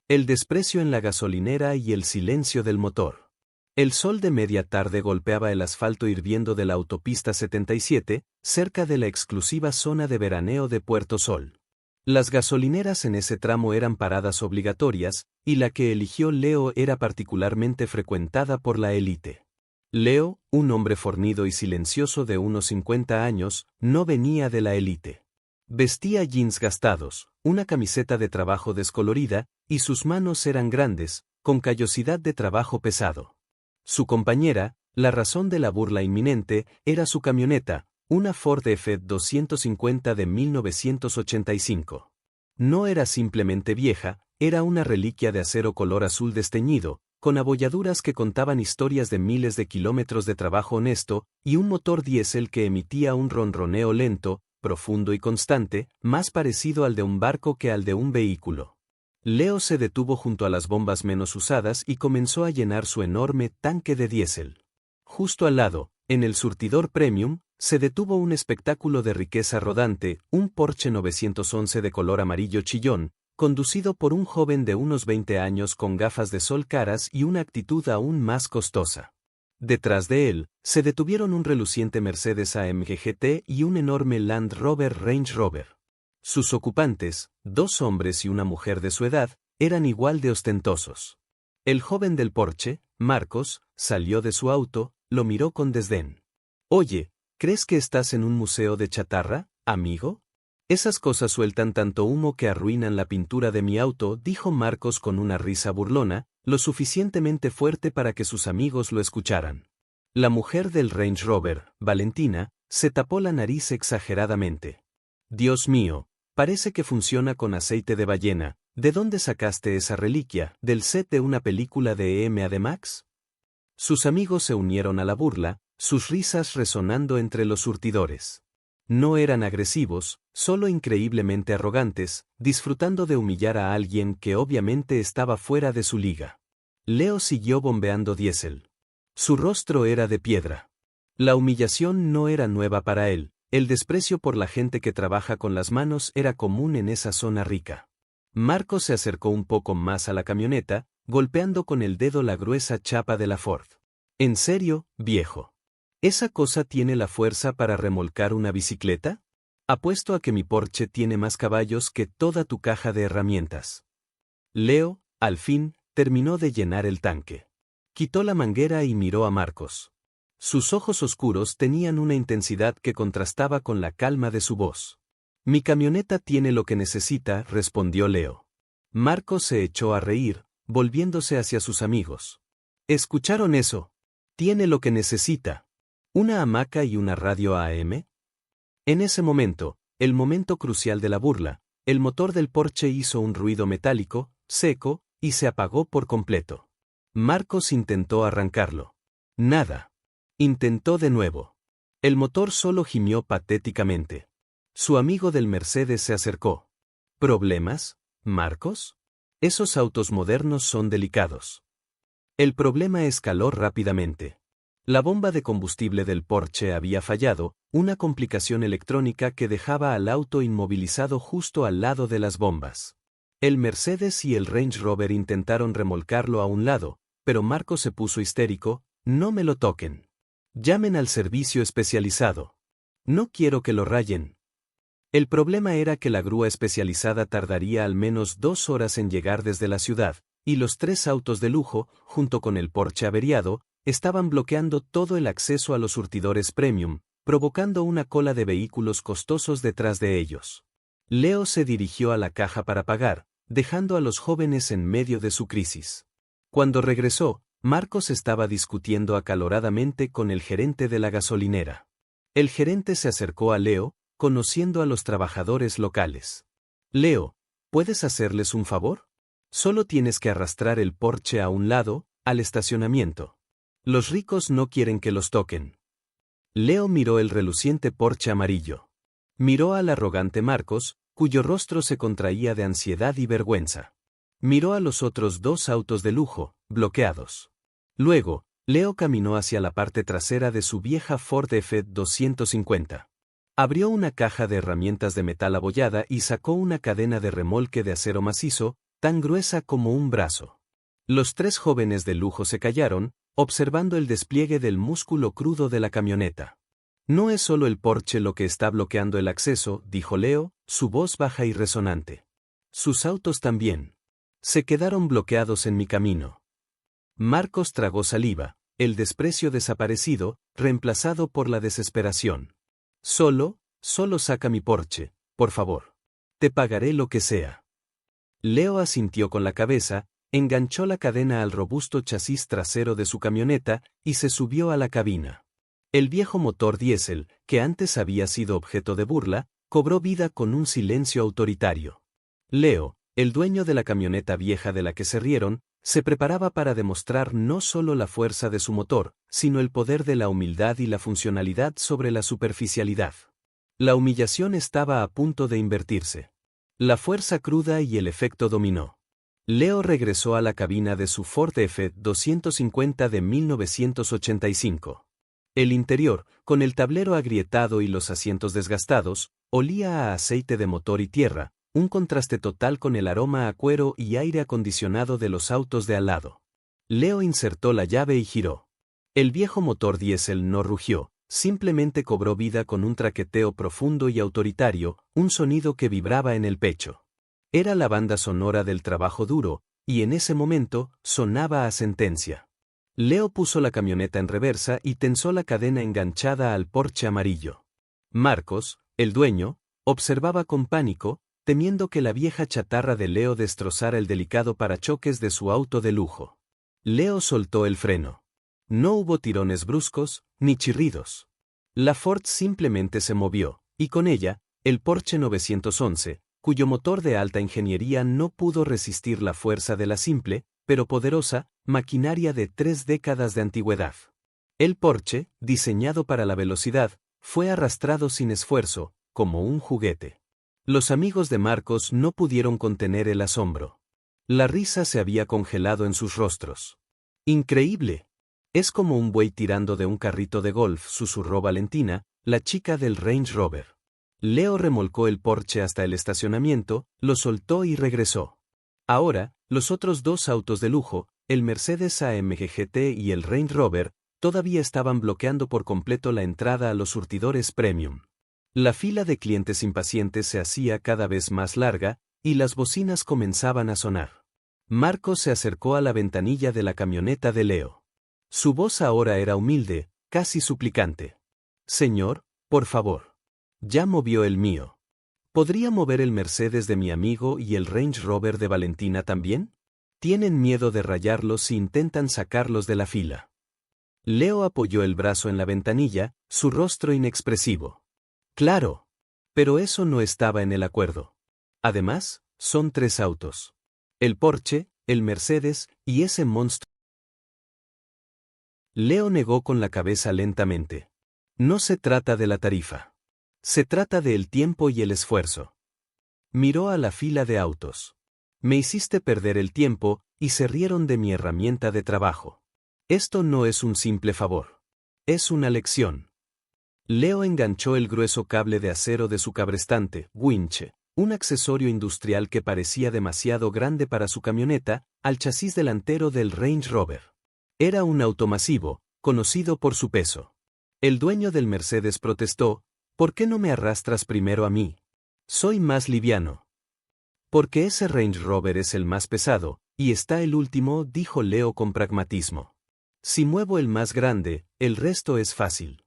El desprecio en la gasolinera y el silencio del motor. El sol de media tarde golpeaba el asfalto hirviendo de la autopista 77, cerca de la exclusiva zona de veraneo de Puerto Sol. Las gasolineras en ese tramo eran paradas obligatorias, y la que eligió Leo era particularmente frecuentada por la élite. Leo, un hombre fornido y silencioso de unos 50 años, no venía de la élite. Vestía jeans gastados, una camiseta de trabajo descolorida, y sus manos eran grandes, con callosidad de trabajo pesado. Su compañera, la razón de la burla inminente, era su camioneta, una Ford F-250 de 1985. No era simplemente vieja, era una reliquia de acero color azul desteñido, con abolladuras que contaban historias de miles de kilómetros de trabajo honesto, y un motor diésel que emitía un ronroneo lento, profundo y constante, más parecido al de un barco que al de un vehículo. Leo se detuvo junto a las bombas menos usadas y comenzó a llenar su enorme tanque de diésel. Justo al lado, en el surtidor premium, se detuvo un espectáculo de riqueza rodante, un Porsche 911 de color amarillo chillón, conducido por un joven de unos 20 años con gafas de sol caras y una actitud aún más costosa. Detrás de él, se detuvieron un reluciente Mercedes AMG GT y un enorme Land Rover Range Rover. Sus ocupantes, dos hombres y una mujer de su edad, eran igual de ostentosos. El joven del Porsche, Marcos, salió de su auto, lo miró con desdén. «Oye, ¿crees que estás en un museo de chatarra, amigo? Esas cosas sueltan tanto humo que arruinan la pintura de mi auto», dijo Marcos con una risa burlona, lo suficientemente fuerte para que sus amigos lo escucharan. La mujer del Range Rover, Valentina, se tapó la nariz exageradamente. «Dios mío, parece que funciona con aceite de ballena. ¿De dónde sacaste esa reliquia? ¿Del set de una película de E.M.A. Max?» Sus amigos se unieron a la burla, sus risas resonando entre los surtidores. No eran agresivos, solo increíblemente arrogantes, disfrutando de humillar a alguien que obviamente estaba fuera de su liga. Leo siguió bombeando diésel. Su rostro era de piedra. La humillación no era nueva para él, el desprecio por la gente que trabaja con las manos era común en esa zona rica. Marcos se acercó un poco más a la camioneta, golpeando con el dedo la gruesa chapa de la Ford. «¿En serio, viejo? ¿Esa cosa tiene la fuerza para remolcar una bicicleta? Apuesto a que mi Porsche tiene más caballos que toda tu caja de herramientas». Leo, al fin, terminó de llenar el tanque. Quitó la manguera y miró a Marcos. Sus ojos oscuros tenían una intensidad que contrastaba con la calma de su voz. «Mi camioneta tiene lo que necesita», respondió Leo. Marcos se echó a reír, volviéndose hacia sus amigos. «¿Escucharon eso? Tiene lo que necesita. ¿Una hamaca y una radio AM?» En ese momento, el momento crucial de la burla, el motor del Porsche hizo un ruido metálico, seco, y se apagó por completo. Marcos intentó arrancarlo. Nada. Intentó de nuevo. El motor solo gimió patéticamente. Su amigo del Mercedes se acercó. «¿Problemas, Marcos? Esos autos modernos son delicados». El problema escaló rápidamente. La bomba de combustible del Porsche había fallado, una complicación electrónica que dejaba al auto inmovilizado justo al lado de las bombas. El Mercedes y el Range Rover intentaron remolcarlo a un lado, pero Marcos se puso histérico. «No me lo toquen. Llamen al servicio especializado. No quiero que lo rayen». El problema era que la grúa especializada tardaría al menos 2 horas en llegar desde la ciudad, y los 3 autos de lujo, junto con el Porsche averiado, estaban bloqueando todo el acceso a los surtidores premium, provocando una cola de vehículos costosos detrás de ellos. Leo se dirigió a la caja para pagar, dejando a los jóvenes en medio de su crisis. Cuando regresó, Marcos estaba discutiendo acaloradamente con el gerente de la gasolinera. El gerente se acercó a Leo, conociendo a los trabajadores locales. «Leo, ¿puedes hacerles un favor? Solo tienes que arrastrar el Porsche a un lado, al estacionamiento. Los ricos no quieren que los toquen». Leo miró el reluciente Porsche amarillo. Miró al arrogante Marcos, cuyo rostro se contraía de ansiedad y vergüenza. Miró a los otros 2 autos de lujo, bloqueados. Luego, Leo caminó hacia la parte trasera de su vieja Ford F-250. Abrió una caja de herramientas de metal abollada y sacó una cadena de remolque de acero macizo, tan gruesa como un brazo. Los tres jóvenes de lujo se callaron, observando el despliegue del músculo crudo de la camioneta. No es solo el Porsche lo que está bloqueando el acceso, dijo Leo, su voz baja y resonante. Sus autos también. Se quedaron bloqueados en mi camino. Marcos tragó saliva, el desprecio desaparecido, reemplazado por la desesperación. Solo saca mi Porsche, por favor. Te pagaré lo que sea. Leo asintió con la cabeza, enganchó la cadena al robusto chasis trasero de su camioneta y se subió a la cabina. El viejo motor diésel, que antes había sido objeto de burla, cobró vida con un silencio autoritario. Leo, el dueño de la camioneta vieja de la que se rieron, se preparaba para demostrar no solo la fuerza de su motor, sino el poder de la humildad y la funcionalidad sobre la superficialidad. La humillación estaba a punto de invertirse. La fuerza cruda y el efecto dominó. Leo regresó a la cabina de su Ford F-250 de 1985. El interior, con el tablero agrietado y los asientos desgastados, olía a aceite de motor y tierra, un contraste total con el aroma a cuero y aire acondicionado de los autos de al lado. Leo insertó la llave y giró. El viejo motor diésel no rugió, simplemente cobró vida con un traqueteo profundo y autoritario, un sonido que vibraba en el pecho. Era la banda sonora del trabajo duro, y en ese momento, sonaba a sentencia. Leo puso la camioneta en reversa y tensó la cadena enganchada al Porsche amarillo. Marcos, el dueño, observaba con pánico, temiendo que la vieja chatarra de Leo destrozara el delicado parachoques de su auto de lujo. Leo soltó el freno. No hubo tirones bruscos, ni chirridos. La Ford simplemente se movió, y con ella, el Porsche 911, cuyo motor de alta ingeniería no pudo resistir la fuerza de la simple, pero poderosa, maquinaria de 3 décadas de antigüedad. El Porsche, diseñado para la velocidad, fue arrastrado sin esfuerzo, como un juguete. Los amigos de Marcos no pudieron contener el asombro. La risa se había congelado en sus rostros. ¡Increíble! Es como un buey tirando de un carrito de golf, susurró Valentina, la chica del Range Rover. Leo remolcó el Porsche hasta el estacionamiento, lo soltó y regresó. Ahora, los otros dos autos de lujo, el Mercedes AMG GT y el Range Rover, todavía estaban bloqueando por completo la entrada a los surtidores premium. La fila de clientes impacientes se hacía cada vez más larga, y las bocinas comenzaban a sonar. Marcos se acercó a la ventanilla de la camioneta de Leo. Su voz ahora era humilde, casi suplicante. Señor, por favor. Ya movió el mío. ¿Podría mover el Mercedes de mi amigo y el Range Rover de Valentina también? Tienen miedo de rayarlos si intentan sacarlos de la fila. Leo apoyó el brazo en la ventanilla, su rostro inexpresivo. Claro. Pero eso no estaba en el acuerdo. Además, son 3 autos. El Porsche, el Mercedes y ese monstruo. Leo negó con la cabeza lentamente. No se trata de la tarifa. Se trata del tiempo y el esfuerzo. Miró a la fila de autos. Me hiciste perder el tiempo, y se rieron de mi herramienta de trabajo. Esto no es un simple favor. Es una lección. Leo enganchó el grueso cable de acero de su cabrestante, winch, un accesorio industrial que parecía demasiado grande para su camioneta, al chasis delantero del Range Rover. Era un auto masivo, conocido por su peso. El dueño del Mercedes protestó: ¿por qué no me arrastras primero a mí? Soy más liviano. Porque ese Range Rover es el más pesado, y está el último, dijo Leo con pragmatismo. Si muevo el más grande, el resto es fácil.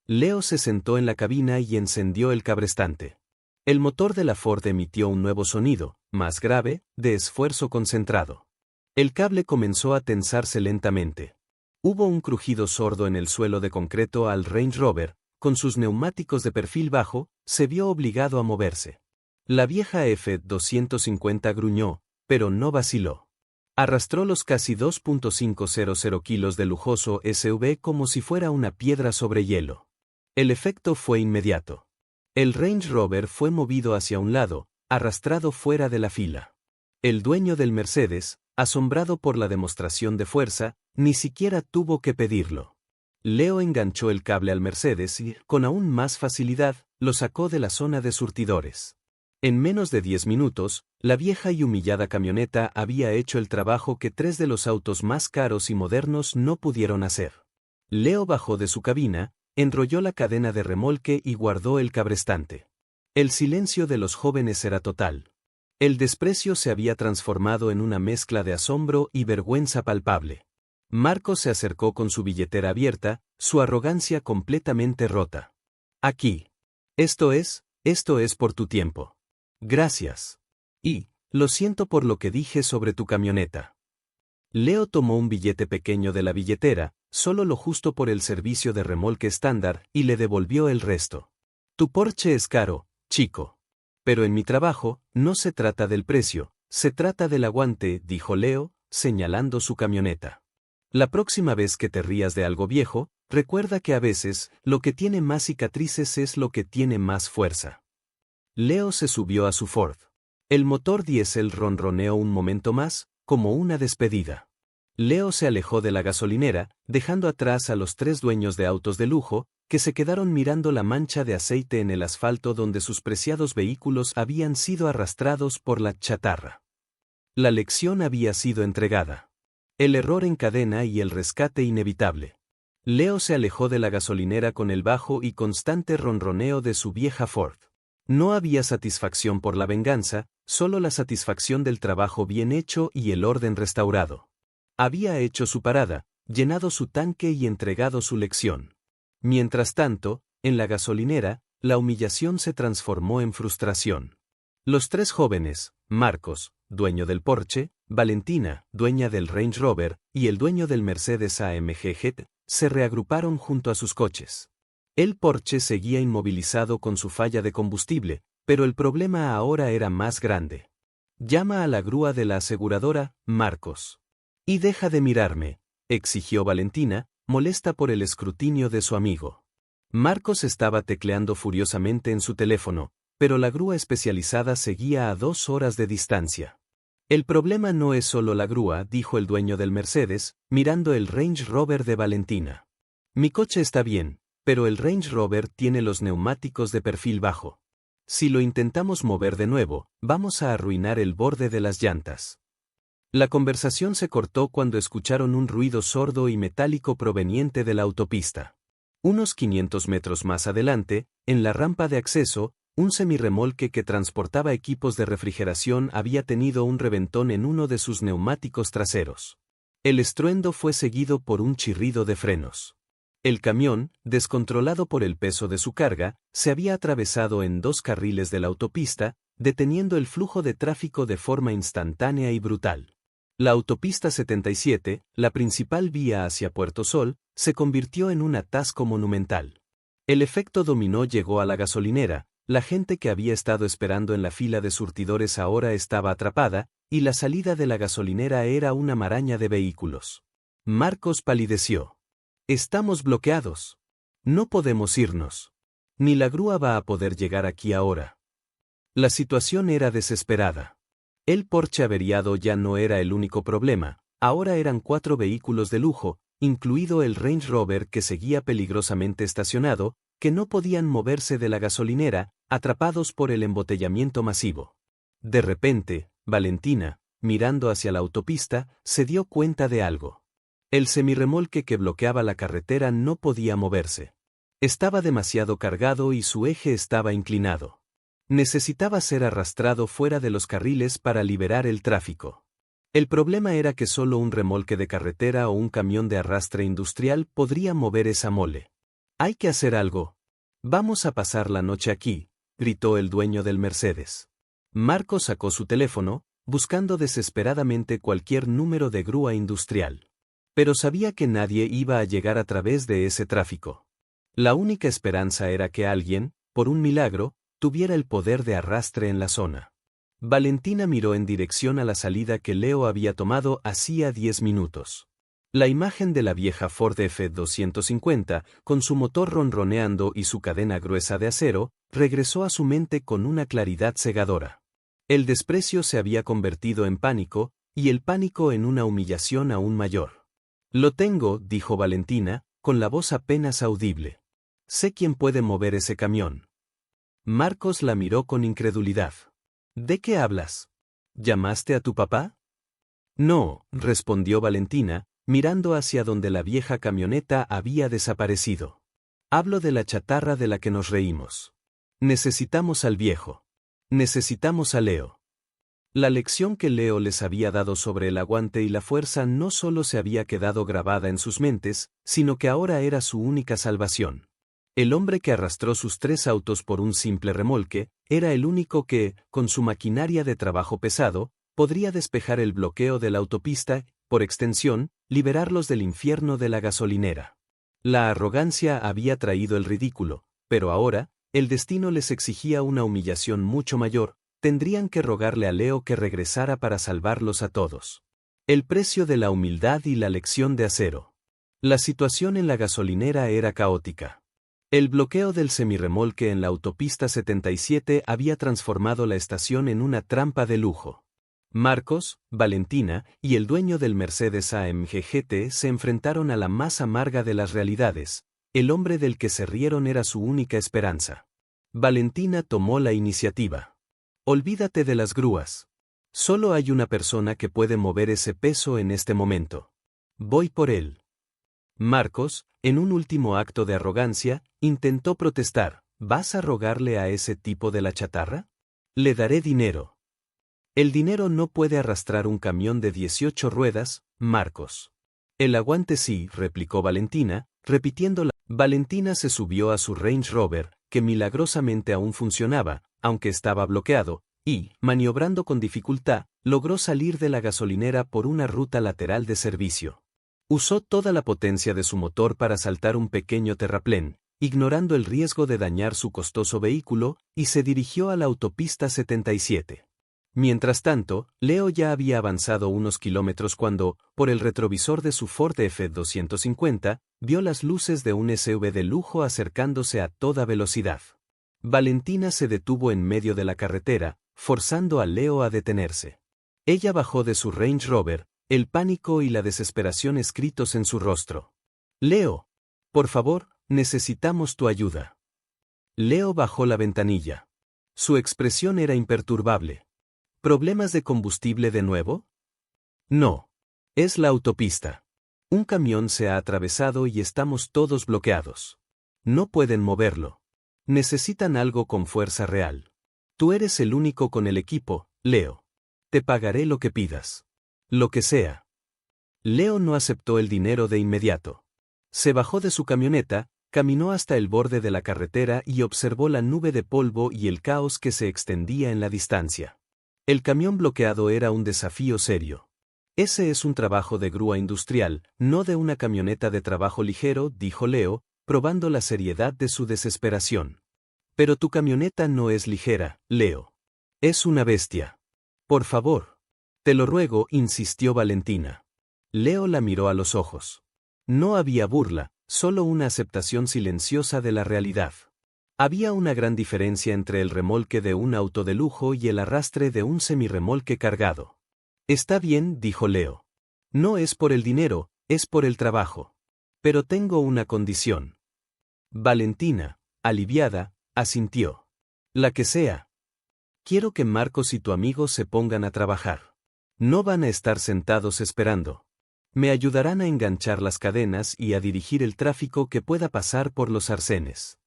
Leo se sentó en la cabina y encendió el cabrestante. El motor de la Ford emitió un nuevo sonido, más grave, de esfuerzo concentrado. El cable comenzó a tensarse lentamente. Hubo un crujido sordo en el suelo de concreto al Range Rover, con sus neumáticos de perfil bajo, se vio obligado a moverse. La vieja F-250 gruñó, pero no vaciló. Arrastró los casi 2.500 kilos de lujoso SUV como si fuera una piedra sobre hielo. El efecto fue inmediato. El Range Rover fue movido hacia un lado, arrastrado fuera de la fila. El dueño del Mercedes, asombrado por la demostración de fuerza, ni siquiera tuvo que pedirlo. Leo enganchó el cable al Mercedes y, con aún más facilidad, lo sacó de la zona de surtidores. En menos de 10 minutos, la vieja y humillada camioneta había hecho el trabajo que 3 de los autos más caros y modernos no pudieron hacer. Leo bajó de su cabina, enrolló la cadena de remolque y guardó el cabrestante. El silencio de los jóvenes era total. El desprecio se había transformado en una mezcla de asombro y vergüenza palpable. Marcos se acercó con su billetera abierta, su arrogancia completamente rota. Aquí. Esto es por tu tiempo. Gracias. Y, lo siento por lo que dije sobre tu camioneta. Leo tomó un billete pequeño de la billetera, solo lo justo por el servicio de remolque estándar, y le devolvió el resto. Tu Porsche es caro, chico. Pero en mi trabajo, no se trata del precio, se trata del aguante, dijo Leo, señalando su camioneta. La próxima vez que te rías de algo viejo, recuerda que a veces, lo que tiene más cicatrices es lo que tiene más fuerza. Leo se subió a su Ford. El motor diésel ronroneó un momento más, como una despedida. Leo se alejó de la gasolinera, dejando atrás a los 3 dueños de autos de lujo, que se quedaron mirando la mancha de aceite en el asfalto donde sus preciados vehículos habían sido arrastrados por la chatarra. La lección había sido entregada. El error en cadena y el rescate inevitable. Leo se alejó de la gasolinera con el bajo y constante ronroneo de su vieja Ford. No había satisfacción por la venganza, solo la satisfacción del trabajo bien hecho y el orden restaurado. Había hecho su parada, llenado su tanque y entregado su lección. Mientras tanto, en la gasolinera, la humillación se transformó en frustración. Los 3 jóvenes, Marcos, dueño del Porsche, Valentina, dueña del Range Rover, y el dueño del Mercedes AMG GT, se reagruparon junto a sus coches. El Porsche seguía inmovilizado con su falla de combustible, pero el problema ahora era más grande. Llama a la grúa de la aseguradora, Marcos. Y deja de mirarme, exigió Valentina, molesta por el escrutinio de su amigo. Marcos estaba tecleando furiosamente en su teléfono, pero la grúa especializada seguía a 2 horas de distancia. El problema no es solo la grúa, dijo el dueño del Mercedes, mirando el Range Rover de Valentina. Mi coche está bien, pero el Range Rover tiene los neumáticos de perfil bajo. Si lo intentamos mover de nuevo, vamos a arruinar el borde de las llantas. La conversación se cortó cuando escucharon un ruido sordo y metálico proveniente de la autopista. Unos 500 metros más adelante, en la rampa de acceso, un semirremolque que transportaba equipos de refrigeración había tenido un reventón en uno de sus neumáticos traseros. El estruendo fue seguido por un chirrido de frenos. El camión, descontrolado por el peso de su carga, se había atravesado en 2 carriles de la autopista, deteniendo el flujo de tráfico de forma instantánea y brutal. La autopista 77, la principal vía hacia Puerto Sol, se convirtió en un atasco monumental. El efecto dominó llegó a la gasolinera, la gente que había estado esperando en la fila de surtidores ahora estaba atrapada, y la salida de la gasolinera era una maraña de vehículos. Marcos palideció. Estamos bloqueados. No podemos irnos. Ni la grúa va a poder llegar aquí ahora. La situación era desesperada. El Porsche averiado ya no era el único problema, ahora eran 4 vehículos de lujo, incluido el Range Rover que seguía peligrosamente estacionado, que no podían moverse de la gasolinera, atrapados por el embotellamiento masivo. De repente, Valentina, mirando hacia la autopista, se dio cuenta de algo. El semirremolque que bloqueaba la carretera no podía moverse. Estaba demasiado cargado y su eje estaba inclinado. Necesitaba ser arrastrado fuera de los carriles para liberar el tráfico. El problema era que solo un remolque de carretera o un camión de arrastre industrial podría mover esa mole. Hay que hacer algo. Vamos a pasar la noche aquí, gritó el dueño del Mercedes. Marco sacó su teléfono, buscando desesperadamente cualquier número de grúa industrial. Pero sabía que nadie iba a llegar a través de ese tráfico. La única esperanza era que alguien, por un milagro, tuviera el poder de arrastre en la zona. Valentina miró en dirección a la salida que Leo había tomado hacía 10 minutos. La imagen de la vieja Ford F-250, con su motor ronroneando y su cadena gruesa de acero, regresó a su mente con una claridad cegadora. El desprecio se había convertido en pánico, y el pánico en una humillación aún mayor. Lo tengo, dijo Valentina, con la voz apenas audible. Sé quién puede mover ese camión. Marcos la miró con incredulidad. ¿De qué hablas? ¿Llamaste a tu papá? No, respondió Valentina, mirando hacia donde la vieja camioneta había desaparecido. Hablo de la chatarra de la que nos reímos. Necesitamos al viejo. Necesitamos a Leo. La lección que Leo les había dado sobre el aguante y la fuerza no solo se había quedado grabada en sus mentes, sino que ahora era su única salvación. El hombre que arrastró sus 3 autos por un simple remolque, era el único que, con su maquinaria de trabajo pesado, podría despejar el bloqueo de la autopista, por extensión, liberarlos del infierno de la gasolinera. La arrogancia había traído el ridículo, pero ahora, el destino les exigía una humillación mucho mayor. Tendrían que rogarle a Leo que regresara para salvarlos a todos. El precio de la humildad y la lección de acero. La situación en la gasolinera era caótica. El bloqueo del semirremolque en la autopista 77 había transformado la estación en una trampa de lujo. Marcos, Valentina y el dueño del Mercedes AMG GT se enfrentaron a la más amarga de las realidades. El hombre del que se rieron era su única esperanza. Valentina tomó la iniciativa. Olvídate de las grúas. Solo hay una persona que puede mover ese peso en este momento. Voy por él. Marcos, en un último acto de arrogancia, intentó protestar. ¿Vas a rogarle a ese tipo de la chatarra? Le daré dinero. El dinero no puede arrastrar un camión de 18 ruedas, Marcos. El aguante sí, replicó Valentina, repitiéndola. Valentina se subió a su Range Rover, que milagrosamente aún funcionaba, aunque estaba bloqueado, y, maniobrando con dificultad, logró salir de la gasolinera por una ruta lateral de servicio. Usó toda la potencia de su motor para saltar un pequeño terraplén, ignorando el riesgo de dañar su costoso vehículo, y se dirigió a la autopista 77. Mientras tanto, Leo ya había avanzado unos kilómetros cuando, por el retrovisor de su Ford F-250, vio las luces de un SUV de lujo acercándose a toda velocidad. Valentina se detuvo en medio de la carretera, forzando a Leo a detenerse. Ella bajó de su Range Rover, el pánico y la desesperación escritos en su rostro. Leo, por favor, necesitamos tu ayuda. Leo bajó la ventanilla. Su expresión era imperturbable. ¿Problemas de combustible de nuevo? No. Es la autopista. Un camión se ha atravesado y estamos todos bloqueados. No pueden moverlo. Necesitan algo con fuerza real. Tú eres el único con el equipo, Leo. Te pagaré lo que pidas. Lo que sea. Leo no aceptó el dinero de inmediato. Se bajó de su camioneta, caminó hasta el borde de la carretera y observó la nube de polvo y el caos que se extendía en la distancia. El camión bloqueado era un desafío serio. Ese es un trabajo de grúa industrial, no de una camioneta de trabajo ligero, dijo Leo, probando la seriedad de su desesperación. Pero tu camioneta no es ligera, Leo. Es una bestia. Por favor. Te lo ruego, insistió Valentina. Leo la miró a los ojos. No había burla, solo una aceptación silenciosa de la realidad. Había una gran diferencia entre el remolque de un auto de lujo y el arrastre de un semirremolque cargado. Está bien, dijo Leo. No es por el dinero, es por el trabajo. Pero tengo una condición. Valentina, aliviada, asintió. La que sea. Quiero que Marcos y tu amigo se pongan a trabajar. No van a estar sentados esperando. Me ayudarán a enganchar las cadenas y a dirigir el tráfico que pueda pasar por los arcenes.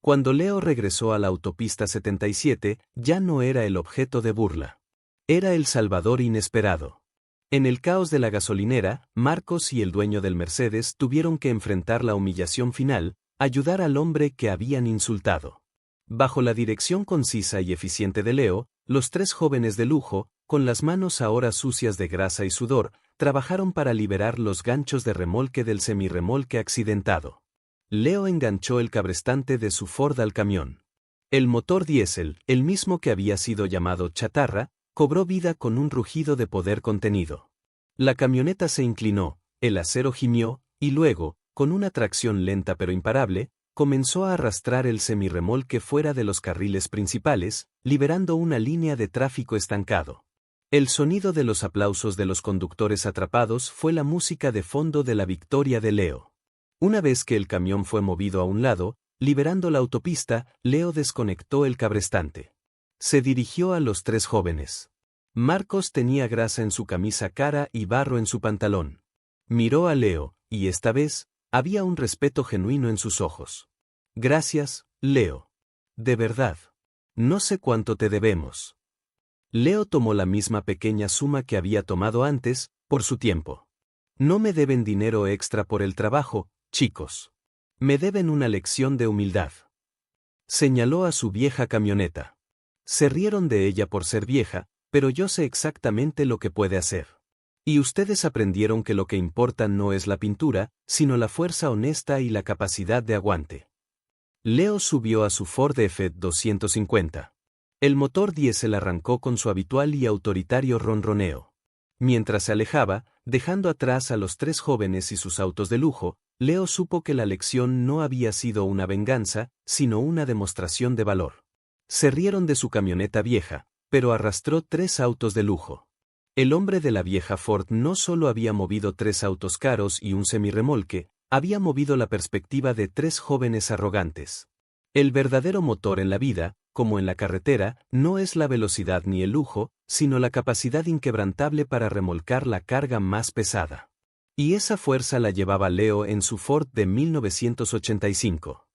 Cuando Leo regresó a la autopista 77, ya no era el objeto de burla. Era el salvador inesperado. En el caos de la gasolinera, Marcos y el dueño del Mercedes tuvieron que enfrentar la humillación final, ayudar al hombre que habían insultado. Bajo la dirección concisa y eficiente de Leo, los 3 jóvenes de lujo, con las manos ahora sucias de grasa y sudor, trabajaron para liberar los ganchos de remolque del semirremolque accidentado. Leo enganchó el cabrestante de su Ford al camión. El motor diésel, el mismo que había sido llamado chatarra, cobró vida con un rugido de poder contenido. La camioneta se inclinó, el acero gimió, y luego, con una tracción lenta pero imparable, comenzó a arrastrar el semirremolque fuera de los carriles principales, liberando una línea de tráfico estancado. El sonido de los aplausos de los conductores atrapados fue la música de fondo de la victoria de Leo. Una vez que el camión fue movido a un lado, Liberando la autopista, Leo desconectó el cabrestante. Se dirigió a los tres jóvenes. Marcos tenía grasa en su camisa cara y barro en su pantalón. Miró a Leo, y esta vez, había un respeto genuino en sus ojos. Gracias, Leo. De verdad. No sé cuánto te debemos. Leo tomó la misma pequeña suma que había tomado antes, por su tiempo. No me deben dinero extra por el trabajo, chicos. Me deben una lección de humildad. Señaló a su vieja camioneta. Se rieron de ella por ser vieja, pero yo sé exactamente lo que puede hacer. Y ustedes aprendieron que lo que importa no es la pintura, sino la fuerza honesta y la capacidad de aguante. Leo subió a su Ford F-250. El motor diésel arrancó con su habitual y autoritario ronroneo. Mientras se alejaba, dejando atrás a los tres jóvenes y sus autos de lujo, Leo supo que la lección no había sido una venganza, sino una demostración de valor. Se rieron de su camioneta vieja, pero arrastró 3 autos de lujo. El hombre de la vieja Ford no solo había movido 3 autos caros y un semirremolque, había movido la perspectiva de 3 jóvenes arrogantes. El verdadero motor en la vida, como en la carretera, no es la velocidad ni el lujo, sino la capacidad inquebrantable para remolcar la carga más pesada. Y esa fuerza la llevaba Leo en su Ford de 1985.